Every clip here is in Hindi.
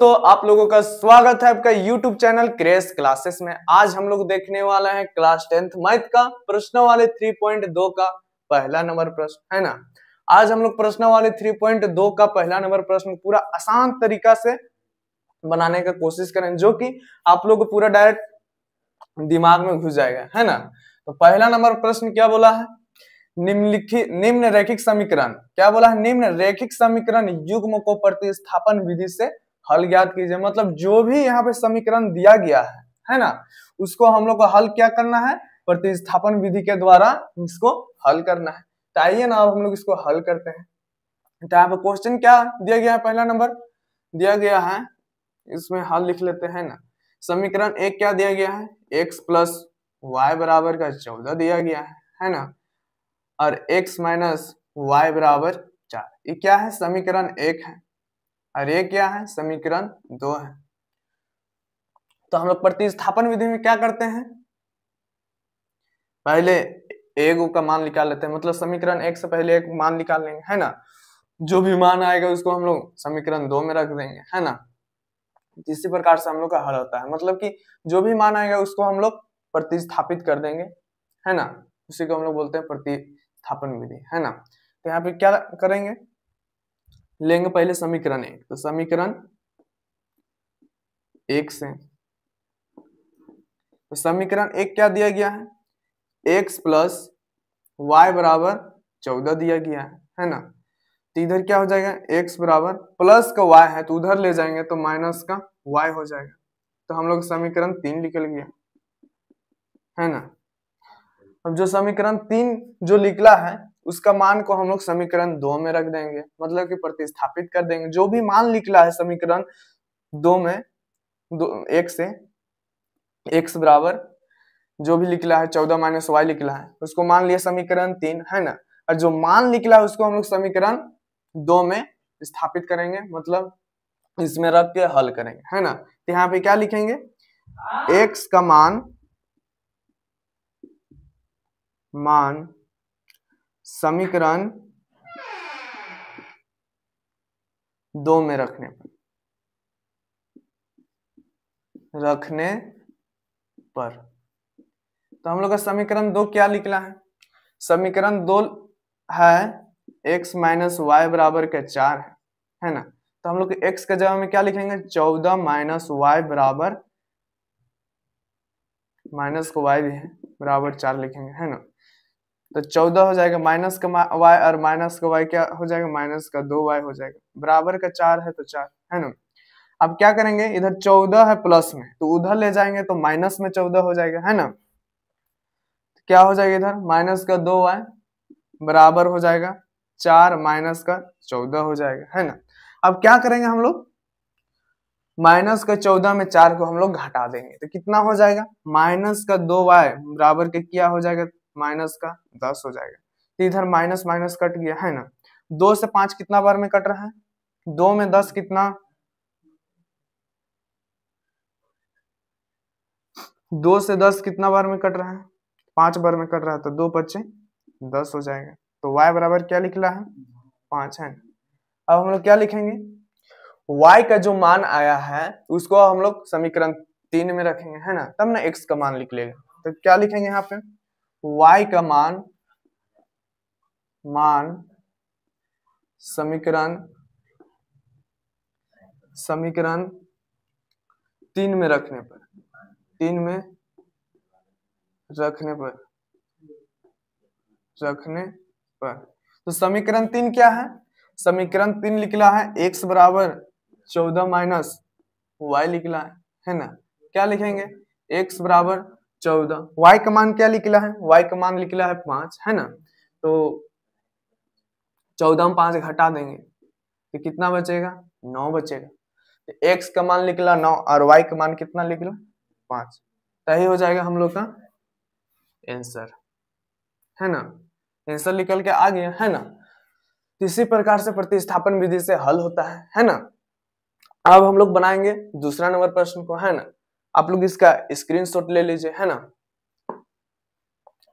दोस्तों आप लोगों का स्वागत है आपका YouTube चैनल क्रेश क्लासेस में। आज हम लोग देखने वाला है क्लास 10th मैथ का प्रश्न वाले 3.2 का पहला नंबर प्रश्न, है ना। आज हम लोग प्रश्न वाले 3.2 का पहला नंबर प्रश्न पूरा आसान तरीका से बनाने का कोशिश करें, जो कि आप लोग को पूरा डायरेक्ट दिमाग में घुस जाएगा, है ना। तो पहला नंबर प्रश्न क्या बोला है, निम्न रैखिक समीकरण, क्या बोला है, निम्न रैखिक समीकरण युग्म को प्रतिस्थापन विधि से हल ज्ञात कीजिए। मतलब जो भी यहाँ पे समीकरण दिया गया है ना, उसको हम लोग को हल क्या करना है, प्रतिस्थापन विधि के द्वारा इसको हल करना है। तो आइए ना अब हम लोग इसको हल करते हैं। तो यहाँ पे क्वेश्चन क्या दिया गया है, पहला नंबर दिया गया है, इसमें हल लिख लेते हैं ना। समीकरण एक क्या दिया गया है, x प्लस वाई बराबर का 14 दिया गया है ना, और x माइनस वाई बराबर 4। ये क्या है, समीकरण एक है, और ये क्या है, समीकरण 2 है। तो हम लोग प्रतिस्थापन विधि में क्या करते हैं, पहले एक का मान निकाल लेते हैं। मतलब समीकरण एक से पहले एक मान निकाल लेंगे, है ना। जो भी मान आएगा उसको हम लोग समीकरण 2 में रख देंगे, है ना। इसी प्रकार से हम लोग का हल होता है। मतलब कि जो भी मान आएगा उसको हम लोग प्रतिस्थापित कर देंगे, है ना। उसी को हम लोग बोलते हैं प्रतिस्थापन विधि, है ना। तो यहाँ पे क्या करेंगे, लेंगे पहले समीकरण एक। तो समीकरण एक से, तो समीकरण एक क्या दिया गया है, x प्लस वाई बराबर 14 दिया गया है ना। तो इधर क्या हो जाएगा, x बराबर प्लस का y है तो उधर ले जाएंगे तो माइनस का y हो जाएगा। तो हम लोग समीकरण 3 निकल गया, है ना। अब जो समीकरण 3 जो निकला है उसका मान को हम लोग समीकरण 2 में रख देंगे, मतलब कि प्रतिस्थापित कर देंगे। जो भी मान निकला है समीकरण 2 में, एक से x बराबर जो भी निकला है 14 माइनस वाई निकला है, उसको मान लिया समीकरण 3, है ना। और जो मान निकला है उसको हम लोग समीकरण 2 में स्थापित करेंगे, मतलब इसमें रख के हल करेंगे, है ना। तो यहाँ पे क्या लिखेंगे, x का मान समीकरण 2 में रखने पर तो हम लोग का समीकरण 2 क्या निकला है, समीकरण 2 है x माइनस वाई बराबर के 4 है ना। तो हम लोग x के जगह में क्या लिखेंगे, 14 माइनस वाई बराबर, माइनस को y भी है, बराबर 4 लिखेंगे, है ना। तो 14 हो जाएगा माइनस का y, और माइनस का y क्या हो जाएगा, माइनस का 2y हो जाएगा, बराबर का 4 है तो 4, है ना। अब क्या करेंगे, इधर 14 है प्लस में तो उधर ले जाएंगे तो माइनस में 14 हो जाएगा, है ना। तो क्या हो जाएगा, इधर माइनस का 2y बराबर हो जाएगा 4 माइनस का 14 हो जाएगा, है ना। अब क्या करेंगे हम लोग, माइनस का 14 में 4 को हम लोग घटा देंगे तो कितना हो जाएगा, माइनस का 2y बराबर के क्या हो जाएगा, माइनस का 10 हो जाएगा। तो इधर माइनस माइनस कट गया, है ना। 2 से 5 कितना बार में कट रहा है, 2 में 10 कितना, 2 से 10 कितना बार में कट रहा है, 5 बार में कट रहा है, तो 2 5 10 हो जाएगा। तो y बराबर क्या निकला है, 5, है। अब हम लोग क्या लिखेंगे, y का जो मान आया है उसको हम लोग समीकरण 3 में रखेंगे, है ना, तब ना x का मान लिख लेगा। तो क्या लिखेंगे यहाँ पे, y का मान समीकरण 3 में रखने पर, 3 में रखने पर तो समीकरण 3 क्या है, समीकरण 3 निकला है x बराबर 14 माइनस y निकला है ना। क्या लिखेंगे, x बराबर 14, y का मान क्या निकला है, y का मान निकला है 5, है ना। तो 14 में 5 घटा देंगे तो कितना बचेगा, 9 बचेगा। तो x का मान निकला 9 और y का मान कितना निकला, 5। तो यही हो जाएगा हम लोग का आंसर, है ना। आंसर निकल के आ गया, है ना। तो इसी प्रकार से प्रतिस्थापन विधि से हल होता है ना। अब हम लोग बनाएंगे दूसरा नंबर प्रश्न को, है ना। आप लोग इसका स्क्रीनशॉट ले लीजिए, है ना।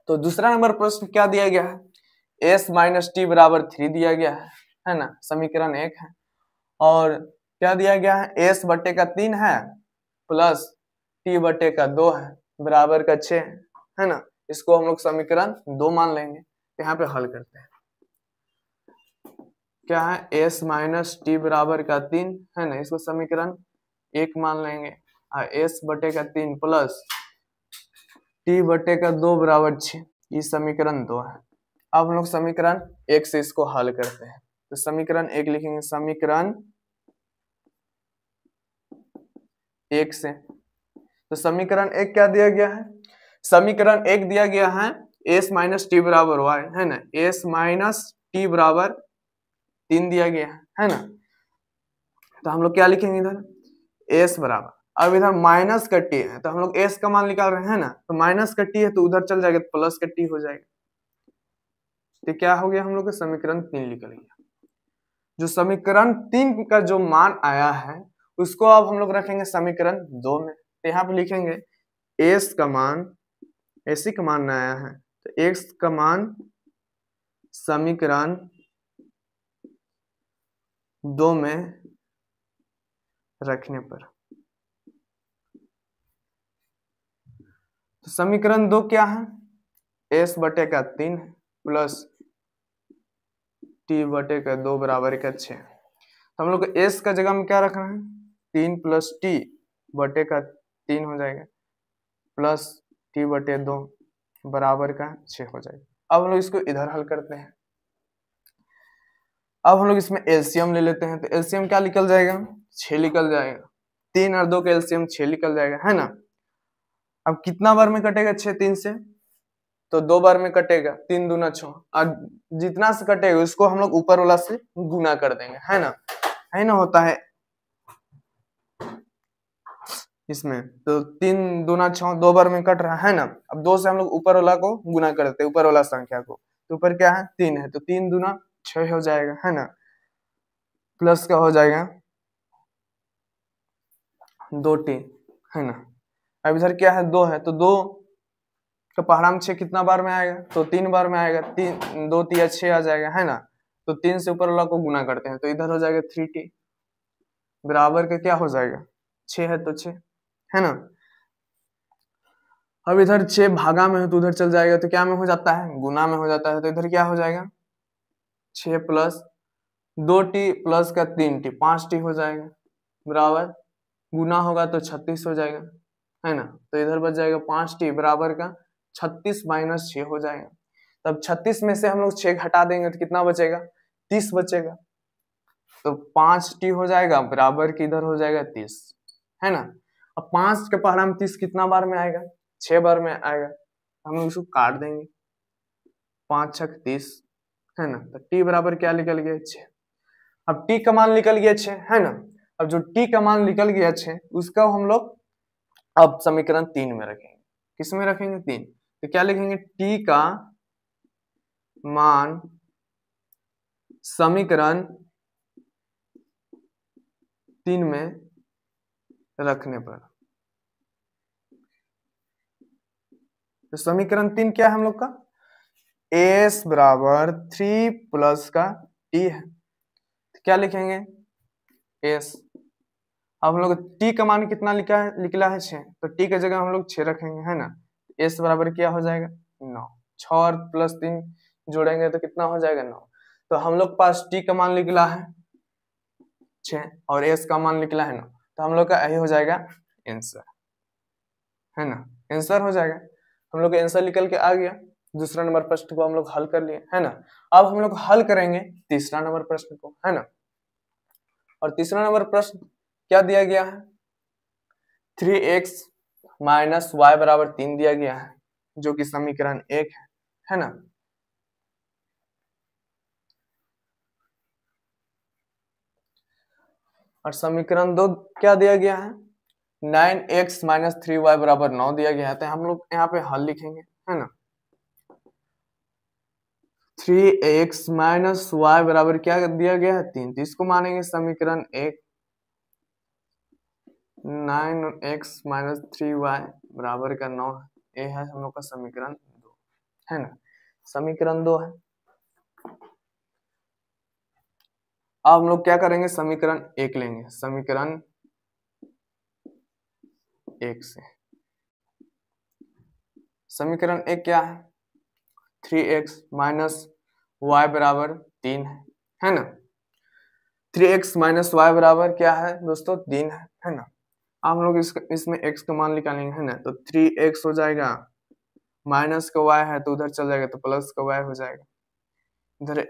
तो दूसरा नंबर प्रश्न क्या दिया गया है, s माइनस टी बराबर 3 दिया गया है ना, समीकरण 1 है। और क्या दिया गया है, एस बटे का 3 है प्लस टी बटे का 2 है बराबर का 6 है ना। इसको हम लोग समीकरण 2 मान लेंगे। यहाँ पे हल करते हैं। क्या है, एस माइनस टी बराबर का 3 है ना, इसको समीकरण 1 मान लेंगे। एस बटे का 3 प्लस टी बटे का 2 बराबर 6, ये समीकरण 2 है। अब हम लोग समीकरण 1 से इसको हल करते हैं। तो समीकरण 1 लिखेंगे, समीकरण 1 से। तो समीकरण 1 क्या दिया गया है, समीकरण 1 दिया गया है एस माइनस टी बराबर वाई है ना, एस माइनस टी बराबर 3 दिया गया है ना। तो हम लोग क्या लिखेंगे इधर, एस बराबर, अब इधर माइनस का टी है तो हम लोग एस का मान निकाल रहे हैं ना, तो माइनस का टी है तो उधर चल जाएगा तो प्लस का टी हो जाएगा। तो क्या हो गया, हम लोग का समीकरण 3 निकल गया। जो समीकरण 3 का जो मान आया है उसको अब हम लोग रखेंगे समीकरण 2 में। तो यहाँ पे लिखेंगे एस का मान, एसी का मान आया है तो एक्स का मान समीकरण 2 में रखने पर। तो समीकरण 2 क्या है, एस बटे का 3 प्लस टी बटे का 2 बराबर का 6। तो हम लोग को एस का जगह में क्या रखना है, 3 प्लस टी बटे का 3 हो जाएगा प्लस टी बटे 2 बराबर का 6 हो जाएगा। अब हम लोग इसको इधर हल करते हैं। अब हम लोग इसमें एलसीएम ले लेते हैं। तो एलसीएम क्या निकल जाएगा, 6 निकल जाएगा। 3 और 2 का एलसीएम 6 निकल जाएगा है ना। अब कितना बार में कटेगा 6 3 से, तो 2 बार में कटेगा, 3 दूना 6, और जितना से कटेगा उसको हम लोग ऊपर वाला से गुना कर देंगे है ना होता है इसमें। तो 3 दूना 6, 2 बार में कट रहा है ना। अब 2 से हम लोग ऊपर वाला को गुना करते हैं, ऊपर वाला संख्या को। तो ऊपर क्या है, 3 है तो 3 दूना 6 हो जाएगा है ना, प्लस का हो जाएगा 2 टी है ना। अब इधर क्या है, 2 है तो 2 का पहाड़ा में 6 कितना बार में आएगा, तो 3 बार में आएगा। 3 2 3 6 आ जाएगा है ना। तो 3 से ऊपर वाला को गुना करते हैं तो इधर हो जाएगा 3t बराबर का क्या हो जाएगा, 6 है तो 6 है ना। अब इधर 6 भागा में है तो उधर चल जाएगा तो क्या में हो जाता है, गुना में हो जाता है। तो इधर क्या हो जाएगा, 6 प्लस 2t प्लस का 3t 5t हो जाएगा बराबर, गुना होगा तो 36 हो जाएगा है ना। तो इधर बच जाएगा 5t बराबर का 36 माइनस 6 हो जाएगा। तब 36 में से हम लोग 6 घटा देंगे तो कितना बचेगा, 30 बचेगा। तो 5t हो जाएगा बराबर की इधर हो जाएगा 30 है ना। अब 5 के पहाड़ा में 30 कितना बार में आएगा, 6 बार में आएगा। हम लोग इसको काट देंगे, 5 छक 30 है ना। तो t बराबर क्या निकल गया, 6। अब t का मान निकल गया 6 है ना। अब जो t का मान निकल गया 6 उसका हम लोग अब समीकरण 3 में रखेंगे। किस में रखेंगे, 3। तो क्या लिखेंगे, t का मान समीकरण 3 में रखने पर। तो समीकरण 3 क्या है हम लोग का, s बराबर 3 प्लस का t है। तो क्या लिखेंगे, s। अब हम लोग t का मान कितना निकला है 6, तो t की जगह हम लोग 6 रखेंगे है ना। s बराबर क्या हो जाएगा, 9। 6 और प्लस 3 जोड़ेंगे तो कितना हो जाएगा, 9। तो हम लोग पास t का मान निकला है 6 और s का मान निकला है 9। तो हम लोग का यही हो जाएगा आंसर है ना, आंसर हो जाएगा। हम लोग का आंसर निकल के आ गया। दूसरा नंबर प्रश्न को हम लोग हल कर लिए है ना। अब हम लोग हल करेंगे तीसरा नंबर प्रश्न को है ना। और तीसरा नंबर प्रश्न क्या दिया गया है, 3x माइनस वाई बराबर 3 दिया गया है, जो कि समीकरण 1 है ना। और समीकरण 2 क्या दिया गया है, 9x माइनस 3y बराबर 9 दिया गया है। तो हम लोग यहाँ पे हल लिखेंगे है ना। 3x माइनस वाई बराबर क्या दिया गया है, 3। तो इसको मानेंगे समीकरण 1। 9x माइनस 3y बराबर का 9 है। ये है हम लोग का समीकरण 2 है ना, समीकरण 2 है। अब हम लोग क्या करेंगे, समीकरण 1 लेंगे, समीकरण 1 से समीकरण 1 क्या है, 3x माइनस वाई बराबर 3 है ना। 3x माइनस वाई बराबर क्या है दोस्तों, 3 है ना। हम लोग इसमें x का मान निकालेंगे है ना, तो 3x हो जाएगा, माइनस का y है तो उधर चल जाएगा तो प्लस का y हो जाएगा, इधर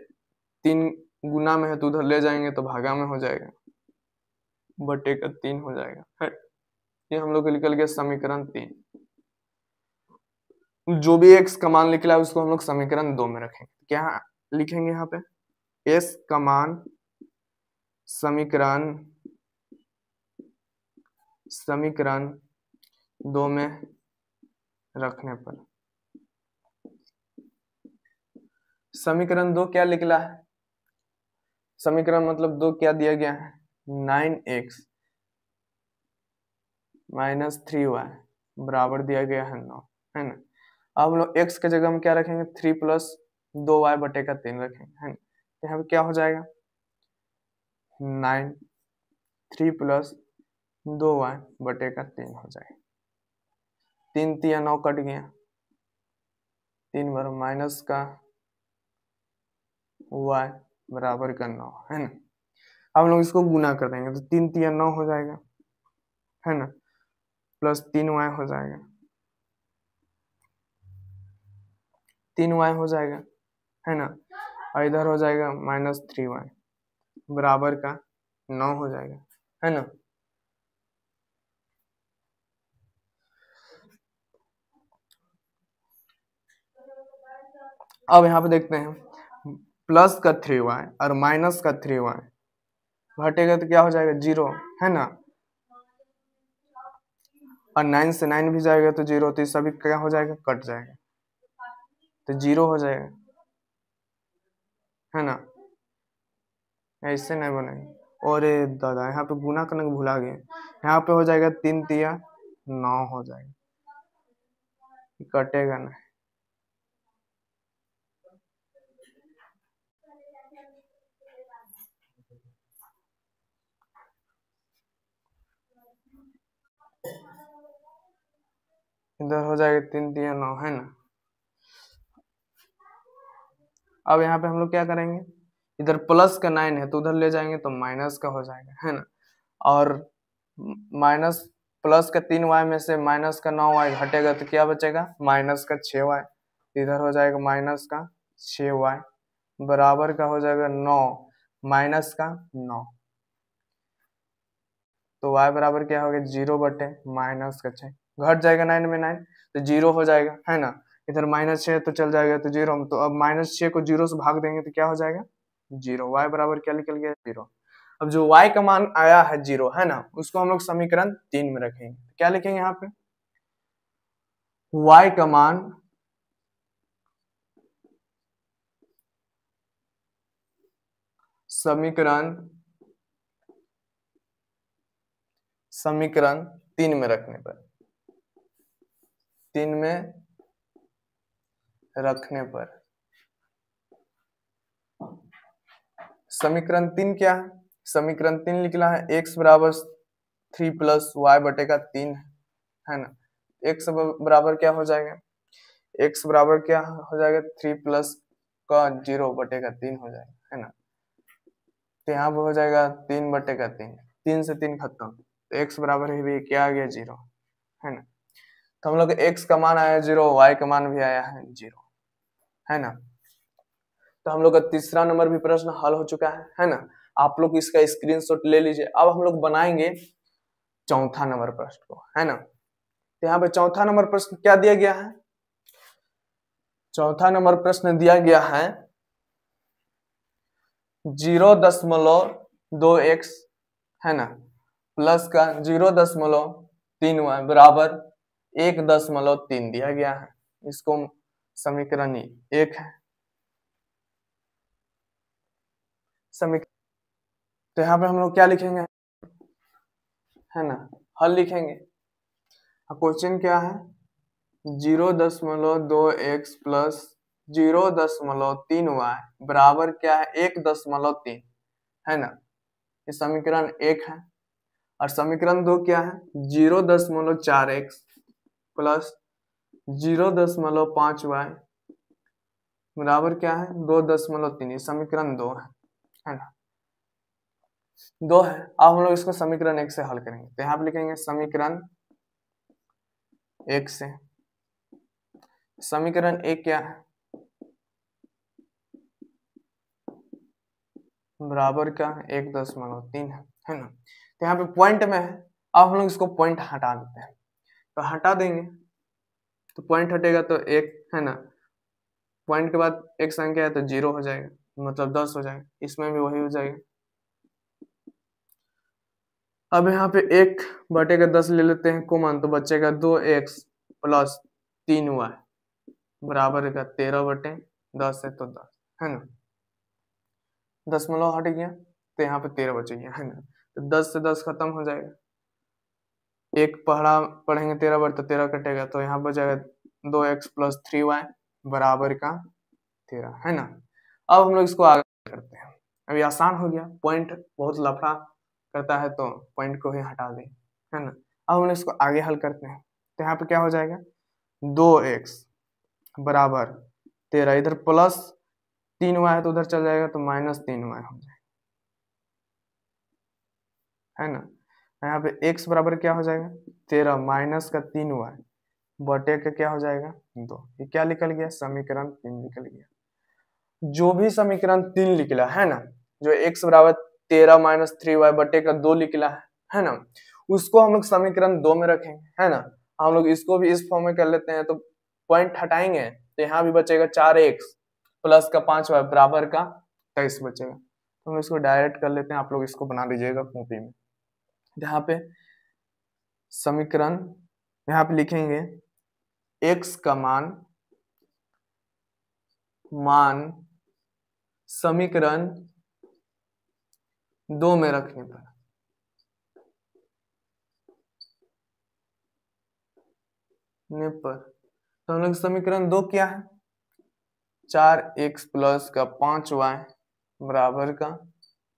3 गुना में है तो उधर ले जाएंगे तो भागा में हो जाएगा, बटे का 3 हो जाएगा है। ये हम लोग को निकल गया समीकरण 3। जो भी x का मान निकला है उसको हम लोग समीकरण 2 में रखेंगे। क्या लिखेंगे यहाँ पे, s का मान समीकरण 2 में रखने पर, समीकरण 2 क्या निकला है, समीकरण मतलब 2 क्या दिया गया है, 9x माइनस 3y बराबर दिया गया है 9 है ना। अब हम लोग x के जगह में क्या रखेंगे, 3 प्लस 2y बटे का 3 रखेंगे है ना। यहाँ पे क्या हो जाएगा, 9 3 प्लस 2y बटे का 3 हो जाएगा, 3 3 9 कट गया, 3 बार माइनस का y बराबर का 9 है ना। अब हम लोग इसको गुना कर देंगे तो 3 3 9 हो जाएगा है ना, प्लस 3y हो जाएगा, 3y हो जाएगा है ना, और इधर हो जाएगा माइनस 3y बराबर का 9 हो जाएगा है ना। अब यहाँ पे देखते हैं, प्लस का 3y और माइनस का 3y घटेगा तो क्या हो जाएगा, 0 है ना, और 9 से 9 भी जाएगा तो 0, तो सभी क्या हो जाएगा, कट जाएगा तो 0 हो जाएगा है ना। ऐसे नहीं बनेगा, और दादा यहाँ पे गुना करने को भुला गए, यहाँ पे हो जाएगा 3 तिया 9 हो जाएगा, कटेगा नहीं। इधर हो जाएगा 3 तिया 9 है ना। अब यहाँ पे हम लोग क्या करेंगे, इधर प्लस का 9 है तो उधर ले जाएंगे तो माइनस का हो जाएगा है ना, और माइनस प्लस का 3y में से माइनस का 9y घटेगा तो क्या बचेगा, माइनस का 6y, इधर हो जाएगा माइनस का 6y बराबर का हो जाएगा 9 माइनस का 9, तो y बराबर क्या हो गया, 0 बटे माइनस का 6, घट जाएगा 9 में 9 तो 0 हो जाएगा है ना। इधर माइनस 6 तो चल जाएगा तो 0, तो अब माइनस 6 को 0 से भाग देंगे तो क्या हो जाएगा, 0, y बराबर क्या निकल गया, 0। अब जो y का मान आया है 0 है ना, उसको हम लोग समीकरण 3 में रखेंगे। क्या लिखेंगे यहाँ पे, y का मान समीकरण 3 में रखने पर, 3 में रखने पर समीकरण 3 क्या है, समीकरण 3 निकला है x बराबर 3 प्लस वाई बटे का 3 है ना। x बराबर क्या हो जाएगा, x बराबर क्या हो जाएगा, 3 प्लस का 0 बटे का 3 हो जाएगा है ना। तो यहाँ पर हो जाएगा 3 बटे का 3, 3 से 3 खत्म, तो x बराबर है भी क्या आ गया, 0 है ना। तो हम लोग x का मान आया 0, y का मान भी आया है 0 है ना। तो हम लोग का तीसरा नंबर भी प्रश्न हल हो चुका है ना। आप लोग इसका स्क्रीनशॉट ले लीजिए। अब हम लोग बनाएंगे चौथा नंबर प्रश्न को है ना। तो यहाँ पे चौथा नंबर प्रश्न क्या दिया गया है, चौथा नंबर प्रश्न दिया गया है 0.2x है ना, प्लस का 0.3y बराबर 1.3 दिया गया है। इसको समीकरण 1 है समीकरण। तो यहाँ पे हम लोग क्या लिखेंगे है ना, हल लिखेंगे। क्वेश्चन क्या है, 0.2x प्लस 0.3y बराबर क्या है, 1.3 है ना, ये समीकरण 1 है। और समीकरण 2 क्या है, 0.4x प्लस 0.5y बराबर क्या है 2.3। ये समीकरण 2 है ना, 2 है। अब हम लोग इसको समीकरण 1 से हल करेंगे, तो यहाँ पे लिखेंगे समीकरण 1 से। समीकरण 1 क्या है, बराबर क्या है 1.3 है ना। तो यहाँ पे पॉइंट में है, अब हम लोग इसको पॉइंट हटा देते हैं, तो हटा देंगे तो पॉइंट हटेगा तो 1 है ना, पॉइंट के बाद एक संख्या है तो 0 हो जाएगा, मतलब 10 हो जाएगा, इसमें भी वही हो जाएगा। अब यहाँ पे 1/10 ले लेते हैं कॉमन, तो बचेगा 2x प्लस 3y बराबर का 13/10 है, तो 10 है ना, 10 हट गया तो यहाँ पे 13 बच गया है ना, तो 10 से 10 खत्म हो जाएगा। एक पढ़ेंगे 13 बार तो 13 कटेगा, तो यहाँ बचेगा 2x प्लस 3y बराबर का 13 है ना। अब हम लोग इसको आगे करते हैं, अभी आसान हो गया, पॉइंट बहुत लफड़ा करता है तो पॉइंट को ही हटा दें, है ना। अब हम लोग इसको आगे हल करते हैं, तो यहाँ पे क्या हो जाएगा 2x बराबर 13, इधर प्लस 3y है तो उधर चल जाएगा तो माइनस 3y हो जाएगा, है ना। यहाँ पे x बराबर क्या हो जाएगा 13 माइनस का 3y बटे का क्या हो जाएगा 2। ये क्या निकल गया समीकरण 3 निकल गया। जो भी समीकरण 3 निकला है ना, जो x बराबर 13 माइनस 3y बटे का 2 निकला है ना, उसको हम लोग समीकरण 2 में रखेंगे, है ना। हम लोग इसको भी इस फॉर्म में कर लेते हैं, तो पॉइंट हटाएंगे तो यहाँ भी बचेगा 4x प्लस का 5y बराबर का 23 बचेगा। तो हम इसको डायरेक्ट कर लेते हैं, आप लोग इसको बना लीजिएगा कॉपी में। यहाँ पे समीकरण यहाँ पे लिखेंगे x का मान समीकरण 2 में रखने पर तो हम लोग समीकरण 2 क्या है 4x प्लस का 5y बराबर का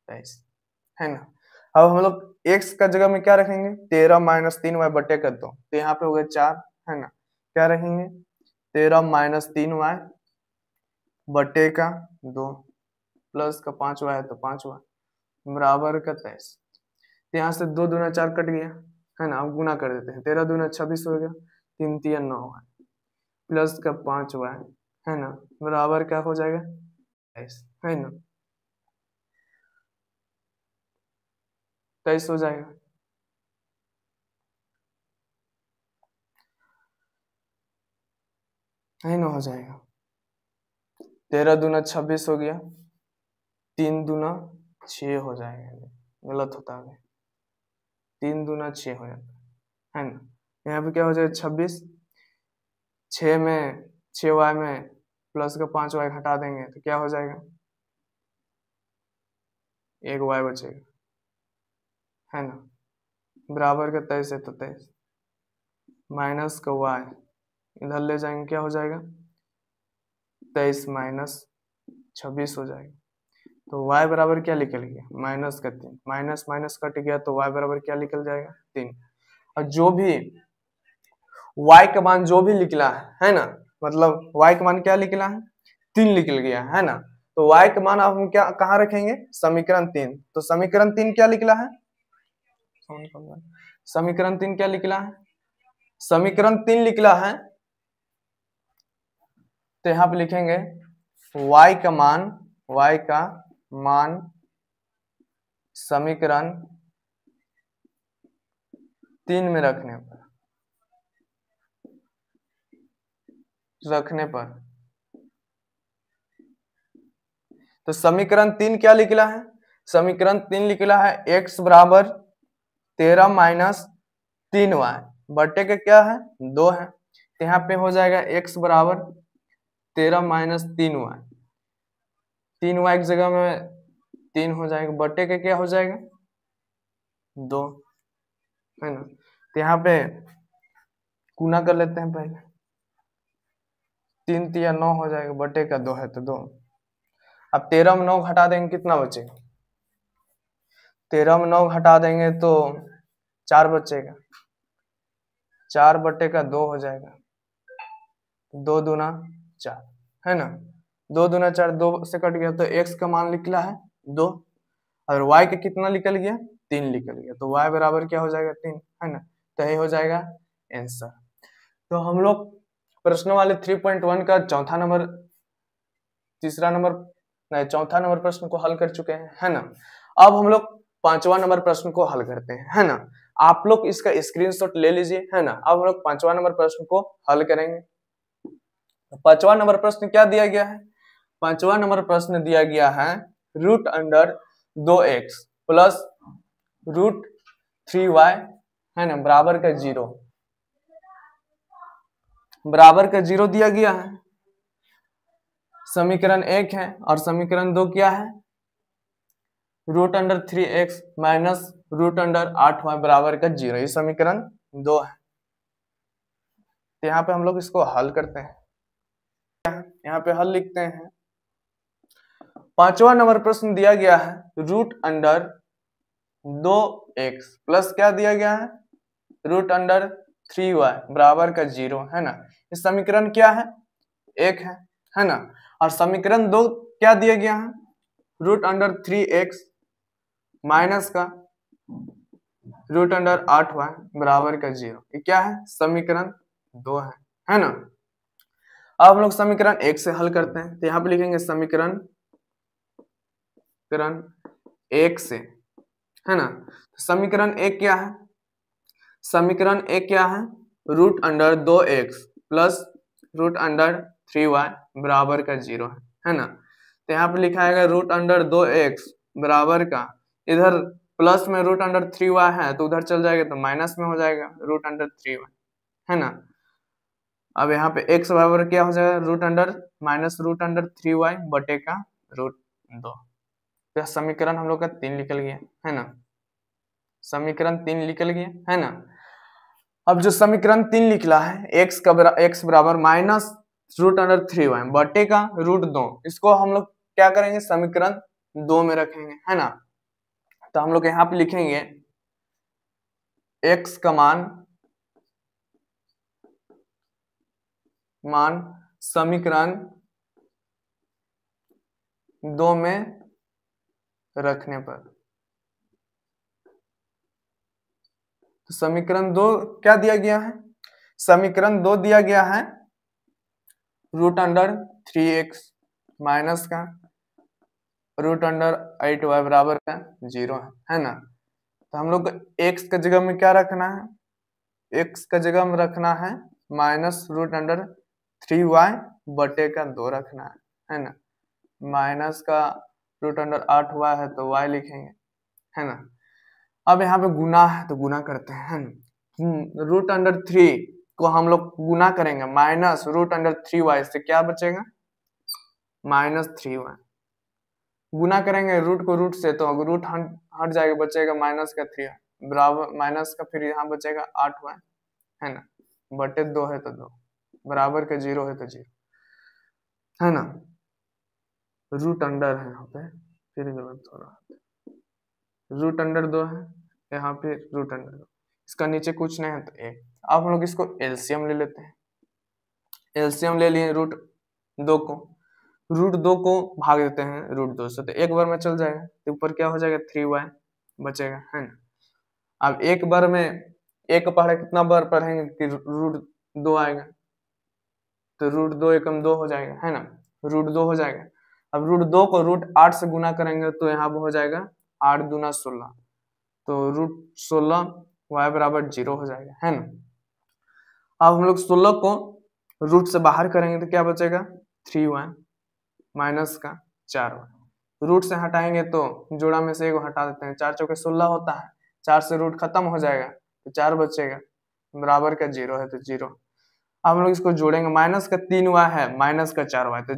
23 है ना। अब हम लोग x का जगह में क्या रखेंगे 13 माइनस 3y बटे का 2, तो यहाँ पे हो गया 4 है ना, क्या रखेंगे 13 माइनस 3y बटे का 2 प्लस का 5y है तो 5y बराबर का 23। तो यहाँ से 2 दूना 4 कट गया है ना, अब गुना कर देते हैं, 13 दूना 26 हो गया, 3 3 9 प्लस का 5y है ना बराबर क्या हो जाएगा 23 है ना, 23 हो जाएगा। है ना, हो जाएगा 13 दूना 26 हो गया, 3 दूना 6 हो जाएगा, गलत होता है 3 दूना 6 हो जाता है ना। यहाँ पे क्या हो जाएगा 26, 6 में 6y में प्लस का 5y हटा देंगे तो क्या हो जाएगा 1y बचेगा, है ना, बराबर का 23 है तो 23 माइनस का y इधर ले जाएंगे क्या हो जाएगा 23 माइनस 26 हो जाएगा, तो y बराबर क्या निकल गया माइनस का 3, माइनस माइनस कट गया तो y बराबर क्या निकल जाएगा 3। और जो भी y का मान जो भी निकला है ना, मतलब y का मान क्या निकला है 3 निकल गया है ना, तो y का मान अब हम क्या कहाँ रखेंगे समीकरण 3। तो समीकरण 3 क्या निकला है, समीकरण 3 क्या निकला है, समीकरण 3 निकला है, तो यहाँ पे लिखेंगे y का मान समीकरण 3 में रखने पर तो समीकरण 3 क्या निकला है, समीकरण 3 निकला है x बराबर 13 माइनस 3y बटे के क्या है 2 है, तो यहाँ पे हो जाएगा x बराबर 13 माइनस 3y, 3y की जगह में 3 हो जाएगा बटे के क्या हो जाएगा 2 है ना। तो यहाँ पे गुना कर लेते हैं पहले, 3 3 9 हो जाएगा बटे का 2 है तो 2। अब 13 में 9 हटा देंगे कितना बचेगा 13 में 9 हटा देंगे तो 4 बचेगा, 4/2 हो जाएगा, 2 दूना 4 है ना, 2 दूना 4, 2 से कट गया तो x का मान निकला है 2 और y का कितना निकल गया 3 निकल गया, तो y बराबर क्या हो जाएगा 3 है ना, तो यही हो जाएगा आंसर। तो हम लोग प्रश्न वाले 3.1 का चौथा नंबर प्रश्न को हल कर चुके हैं, है ना। अब हम लोग 5वां नंबर प्रश्न को हल करते हैं, है ना। आप लोग इसका स्क्रीनशॉट ले लीजिए, है ना। अब हम लोग 5वां नंबर प्रश्न को हल करेंगे। 5वां नंबर प्रश्न क्या दिया गया है, 5वां नंबर प्रश्न दिया गया है √2x प्लस √3y है ना बराबर का 0, बराबर का 0 दिया गया है। समीकरण 1 है और समीकरण 2 क्या है, √3x माइनस √8y बराबर का 0, ये समीकरण 2 है। तो यहाँ पे हम लोग इसको हल करते हैं, यहाँ पे हल लिखते हैं। 5वां नंबर प्रश्न दिया गया है √2x प्लस क्या दिया गया है √3y बराबर का 0 है ना। इस समीकरण क्या है 1 है ना। और समीकरण 2 क्या दिया गया है √3x माइनस का √8y बराबर का 0, ये क्या है समीकरण 2 है ना। अब हम लोग समीकरण 1 से हल करते हैं, तो यहाँ पे लिखेंगे समीकरण 1 से, है ना। समीकरण 1 क्या है, समीकरण 1 क्या है √2x प्लस √3y बराबर का 0 है ना। तो यहाँ पे लिखा है √2x बराबर का, इधर प्लस में √3y है तो उधर चल जाएगा तो माइनस में हो जाएगा √3y है ना। अब यहाँ पे x बराबर क्या हो जाएगा माइनस √3y बटे का √2। तो समीकरण हम लोग का 3 निकल गया है ना, समीकरण 3 निकल गया है ना। अब जो समीकरण 3 निकला है x बराबर माइनस √3y बटे का √2, इसको हम लोग क्या करेंगे समीकरण 2 में रखेंगे, है ना। तो हम लोग यहाँ पे लिखेंगे x का मान समीकरण 2 में रखने पर, तो समीकरण 2 क्या दिया गया है, समीकरण 2 दिया गया है √3x माइनस का √8y बराबर का 0 है ना। तो हम लोग x का जगह में क्या रखना है, x का जगह में रखना है माइनस √3y बटे का 2 रखना है ना। माइनस का √8y है तो y लिखेंगे, है ना। अब यहाँ पे गुना है तो गुना करते हैं, √3 को हम लोग गुना करेंगे माइनस √3y से, क्या बचेगा -3y, गुना करेंगे रूट को रूट से तो रूट हट जाएगा, बचेगा माइनस का 3 बराबर माइनस का, फिर यहाँ बचेगा 8y है ना, बटे 2 है तो 2 बराबर का 0 है तो 0 है ना। रूट अंडर है यहाँ पे, फिर गलत हो रहा है, √2 है यहाँ पे √2, इसका नीचे कुछ नहीं है तो 1। अब हम लोग इसको एलसीएम ले लेते हैं, एलसीएम ले लिए √2 को, √2 को भाग देते हैं √2 से तो एक बार में चल जाएगा, तो ऊपर क्या हो जाएगा 3y बचेगा, है ना। अब एक बार में एक पढ़े कितना बार पढ़ेंगे कि √2 आएगा, तो √2 एकम 2 हो जाएगा, है ना, √2 हो जाएगा। अब √2 को √8 से गुना करेंगे तो यहाँ हो जाएगा 8 दूना 16, तो √16 y बराबर 0 हो जाएगा, है ना। अब हम लोग 16 को रूट से बाहर करेंगे तो क्या बचेगा 3y माइनस का 4y, रूट से हटाएंगे तो जोड़ा में से एक हटा देते हैं, 4 चौके 16 होता है, 4 से रूट खत्म हो जाएगा तो 4 बचेगा, बराबर का 0 है तो 0। अब हम लोग इसको जोड़ेंगे, माइनस का 3y है माइनस का 4y तो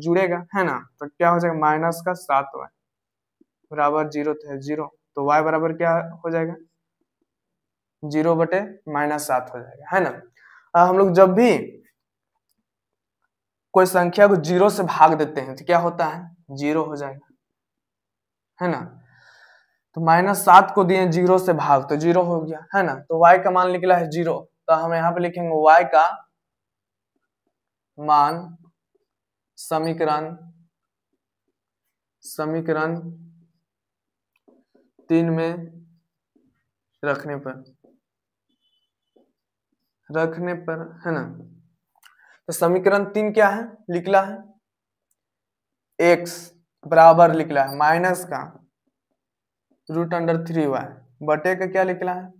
जुड़ेगा, है ना, तो क्या हो जाएगा माइनस का 7y बराबर 0 है 0, तो y बराबर क्या हो जाएगा 0 बटे -7 हो जाएगा, है ना। अब हम लोग जब भी कोई संख्या को 0 से भाग देते हैं तो क्या होता है 0 हो जाएगा, है ना। तो -7 को दिए 0 से भाग तो 0 हो गया है ना। तो y का मान निकला है 0, तो हम यहाँ पे लिखेंगे y का मान समीकरण 3 में रखने पर है ना। तो समीकरण 3 क्या है, लिखला है x बराबर लिखला है माइनस का √3y बटे का क्या लिखला है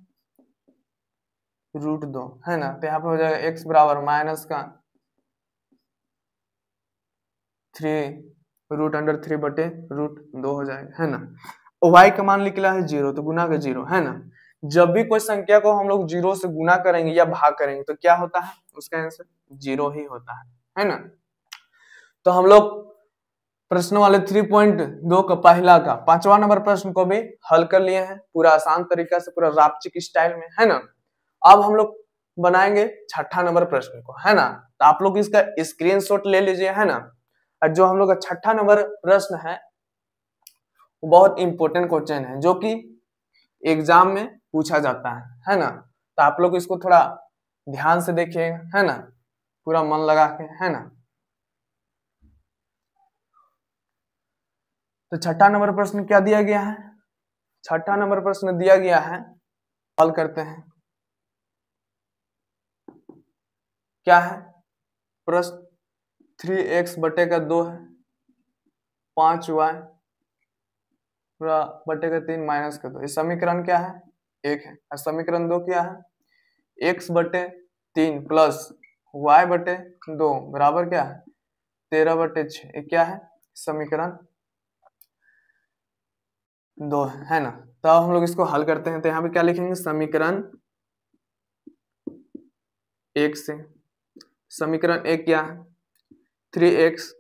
√2 है ना। तो यहाँ पे हो जाएगा x बराबर माइनस का 3 √3 बटे √2 हो जाएगा है ना। y का मान निकला है 0, तो गुना का 0 है ना। जब भी कोई संख्या को हम लोग 0 से गुना करेंगे या भाग करेंगे तो क्या होता है, उसका आंसर 0 ही होता है ना। तो हम लोग प्रश्न वाले 3.2 का पहला का 5वां नंबर प्रश्न को भी हल कर लिए हैं पूरा आसान तरीका से, पूरा रापचिक स्टाइल में है ना। अब हम लोग बनाएंगे 6ठा नंबर प्रश्न को है ना। तो आप लोग इसका स्क्रीनशॉट ले लीजिए है ना। और जो हम लोग का 6ठा नंबर प्रश्न है वो बहुत इंपॉर्टेंट क्वेश्चन है जो कि एग्जाम में पूछा जाता है ना। तो आप लोग इसको थोड़ा ध्यान से देखिएगा है ना, पूरा मन लगा के है ना। तो 6ठा नंबर प्रश्न क्या दिया गया है, 6ठा नंबर प्रश्न दिया गया है, हल करते हैं। क्या है प्रश्न, 3x बटे का 2 है, 5y पूरा बटे का 3 माइनस का 2। इस समीकरण क्या है 1 है। और समीकरण 2 क्या है, x बटे 3 प्लस y बटे 2 बराबर क्या है 13 बटे 6। ये क्या है समीकरण 2 है ना। तो हम लोग इसको हल करते हैं। तो यहाँ पे क्या लिखेंगे, समीकरण 1 से, समीकरण 1 क्या है 3x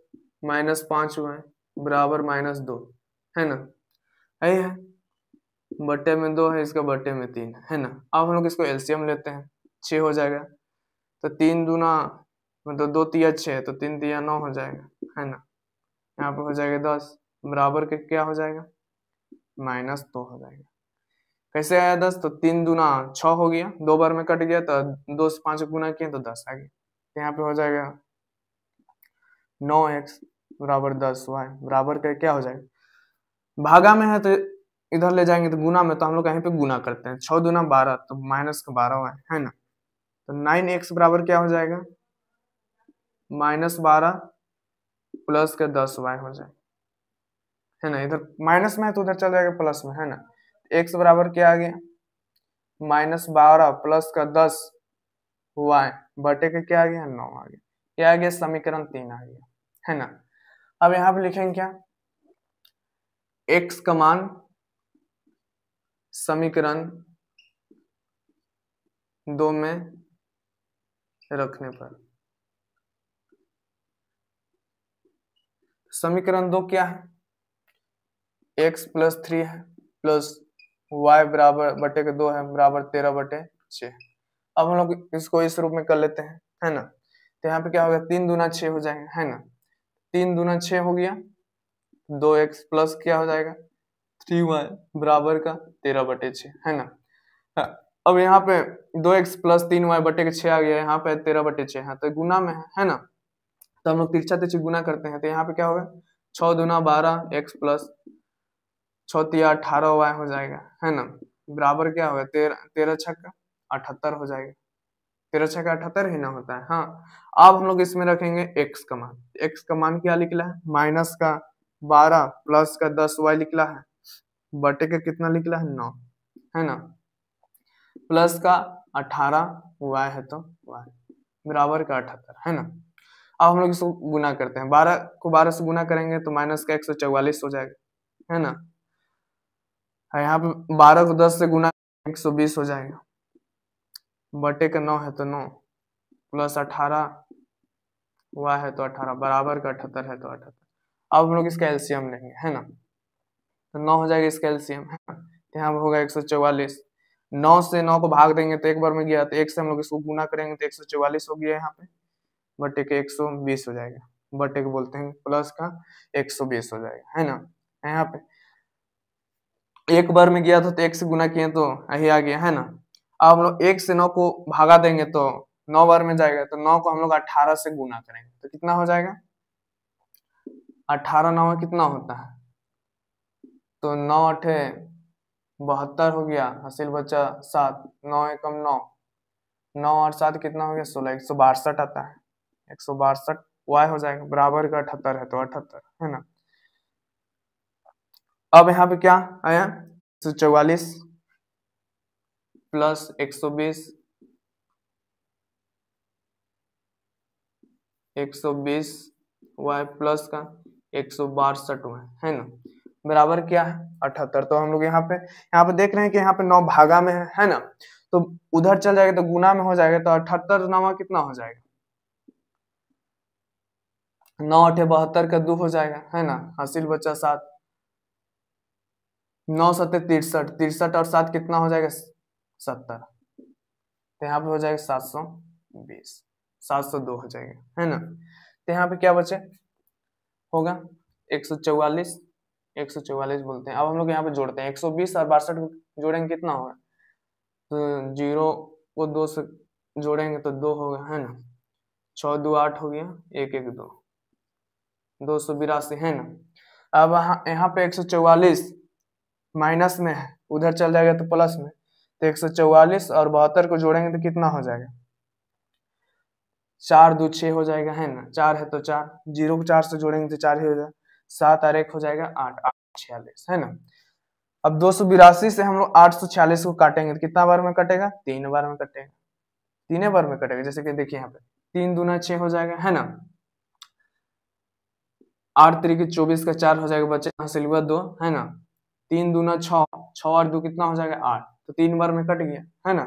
माइनस 5y बराबर -2 है ना। यही है, बटे में 2 है, इसका बटे में 3 है ना। अब हम लोग इसको एलसीएम लेते हैं, 6 हो जाएगा। तो 3 दूना मतलब 2 तिया 6, तो 3 तिया 9 हो जाएगा है ना। यहाँ पे हो जाएगा 10 बराबर के क्या हो जाएगा -2 हो जाएगा। कैसे आया 10, तो 3 दूना 6 हो गया, 2 बार में कट गया, तो 2 से 5 गुना किए तो 10 आ गया। तो यहाँ पे हो जाएगा 9x बराबर 10y बराबर का क्या हो जाएगा, भागा में है तो इधर ले जाएंगे तो गुना में, तो हम लोग कहीं पे गुना करते हैं, 6 दूना 12 तो -12 है ना। तो 9x बराबर क्या हो जाएगा -12 प्लस का 10y हो जाएगा है ना। इधर माइनस में है तो उधर चल जाएगा प्लस में है ना। x बराबर क्या आ गया -12 प्लस का 10y बटे का क्या आ गया 9 आ गया। क्या आ गया समीकरण 3 आ गया है ना। अब यहाँ पे लिखेंगे क्या, x का मान समीकरण 2 में रखने पर, समीकरण 2 क्या है x प्लस 3 है प्लस y बराबर बटे का 2 है बराबर 13 बटे 6। अब हम लोग इसको इस रूप में कर लेते हैं है ना। तो यहाँ पे क्या होगा 3 दूना 6 हो जाएगा है ना। 3 दूना 6 हो गया, 2x प्लस क्या हो जाएगा 3y बराबर का 13 बटे 6 है ना। अब यहाँ पे 2x प्लस 3y बटे के 6 आ गया, यहाँ पे 13 बटे 6 है तो गुना में है ना। तो हम लोग तिरछा तिरछी गुना करते हैं। तो यहाँ पे क्या होगा 6 दूना 12 x प्लस 6 तिया 18y हो जाएगा है ना बराबर क्या होगा 13 छक्का 78 हो जाएगा। 13 छक्का 78 ही ना होता है। हाँ, अब हम लोग इसमें रखेंगे x का मान। x का मान क्या निकला है माइनस का 12 प्लस का 10y निकला है बटे का कितना निकला है 9 है ना, प्लस का 18y है तो y बराबर का 78 है ना। अब हम लोग इसको गुना करते हैं, 12 को 12 से गुना करेंगे तो माइनस का 144 हो जाएगा है ना। यहाँ पे 12 को 10 से गुना 120 हो जाएगा, बटे का 9 है तो 9 प्लस 18 y है तो 18 बराबर का 78 है तो 78। अब हम लोग इसका एलसीएम लेंगे है ना। तो 9 हो जाएगा इसका एलसीएम है ना। तो यहाँ पे होगा 144, 9 से 9 को भाग देंगे तो एक बार में गया, तो 1 से हम लोग इसको गुना करेंगे तो 144 हो गया यहाँ पे, बटे के 120 हो जाएगा, बटे के बोलते हैं प्लस का 120 हो जाएगा है ना। यहाँ पे एक बार में गया था तो 1 से गुना किए तो यही आ गया है ना। अब हम लोग 1 से 9 को भागा देंगे तो 9 बार में जाएगा, तो 9 को हम लोग 18 से गुना करेंगे तो कितना हो जाएगा, 18 9 कितना होता है, तो 9 अठे 72 हो गया, हासिल बचा 7, 9 एकम 9, 9 और 7 कितना हो गया 16, 162 आता है, 162 y हो जाएगा, बराबर का 78 है तो 78 है ना। अब यहाँ पे क्या आया 144 प्लस 120 y प्लस का 162 है ना, बराबर क्या है 78। तो हम लोग यहाँ पे देख रहे हैं कि यहाँ पे 9 भागा में है ना, तो उधर चल जाएगा तो गुना में हो जाएगा, तो 78 9 कितना हो जाएगा, 9 8 72 का 2 हो जाएगा है ना, हासिल बचा 7, 9 7 63, 63 और 7 कितना हो जाएगा 70, तो यहाँ पे हो जाएगा 720, 702 हो जाएगा है ना। तो यहाँ पे क्या बचे होगा 144, 144 बोलते हैं। अब हम लोग यहाँ पे जोड़ते हैं 120 और 62 को जोड़ेंगे कितना होगा, तो 0 को 2 से जोड़ेंगे तो 2 होगा है ना, 6 2 8 हो गया, 1 1 2, 282 है ना। अब यहाँ पे 144 माइनस में है, उधर चल जाएगा तो प्लस में, तो 144 और 72 को जोड़ेंगे तो कितना हो जाएगा, 4 2 6 हो जाएगा है ना, 4 है तो 4, 0 को 4 से जोड़ेंगे तो 4 ही हो जाएगा, 7 और 1 हो जाएगा 8, 846 है ना। अब 282 से हम लोग 846 को काटेंगे तो कितना बार में कटेगा, 3 बार में कटेगा, 3 बार में कटेगा। जैसे कि देखिए यहाँ पे 3 दूना 6 हो जाएगा है ना, 8 3 24 का 4 हो जाएगा, बच्चे हासिल हुआ 2 है ना, 3 दूना 6, 6 और 2 कितना हो जाएगा 8, तो 3 बार में कट गया है ना।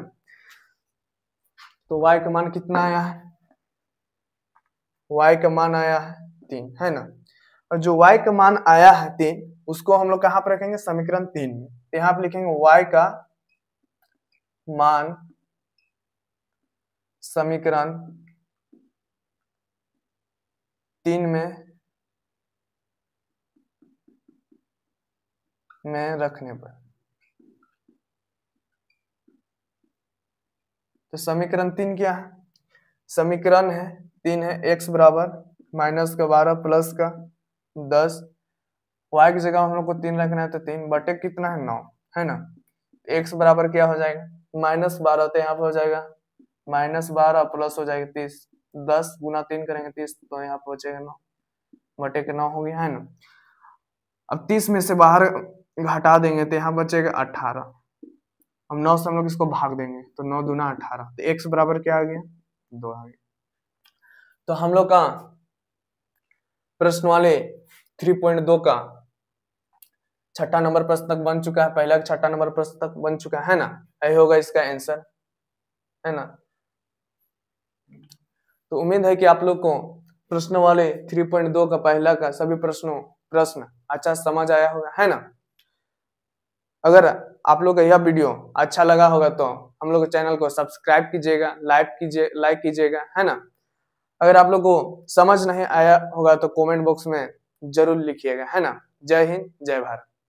तो y का मान कितना आया है, y का मान आया है 3 है ना। और जो y का मान आया है 3 उसको हम लोग कहाँ पर रखेंगे, समीकरण 3 में। यहाँ पे लिखेंगे y का मान समीकरण 3 में रखने पर, तो समीकरण 3 क्या है, समीकरण है 3 है x बराबर माइनस का 12 प्लस का 10, y की जगह हम लोग को 3 रखना है तो 3 बटे कितना है 9 है ना, x बराबर क्या हो जाएगा -12, तो यहाँ पे हो जाएगा -12 प्लस हो जाएगा 30, 10 गुना 3 करेंगे 30, तो यहाँ पे बचेगा 9 बटे के 9 हो गया है ना। अब 30 में से बाहर घटा देंगे तो यहाँ बचेगा 18, हम 9 से हम लोग इसको भाग देंगे तो 9 दूना 18, तो x बराबर क्या आ गया 2 आ गया। तो हम लोग का प्रश्न वाले 3.2 का छठा नंबर प्रश्न तक बन चुका है, पहला छठा नंबर प्रश्न तक बन चुका है ना, यही होगा इसका आंसर है ना। तो उम्मीद है कि आप लोग को प्रश्न वाले 3.2 का पहला का सभी प्रश्न अच्छा समझ आया होगा है ना। अगर आप लोग का यह वीडियो अच्छा लगा होगा तो हम लोग चैनल को सब्सक्राइब कीजिएगा, लाइक कीजिएगा है ना। अगर आप लोग को समझ नहीं आया होगा तो कमेंट बॉक्स में जरूर लिखिएगा है ना। जय हिंद जय भारत।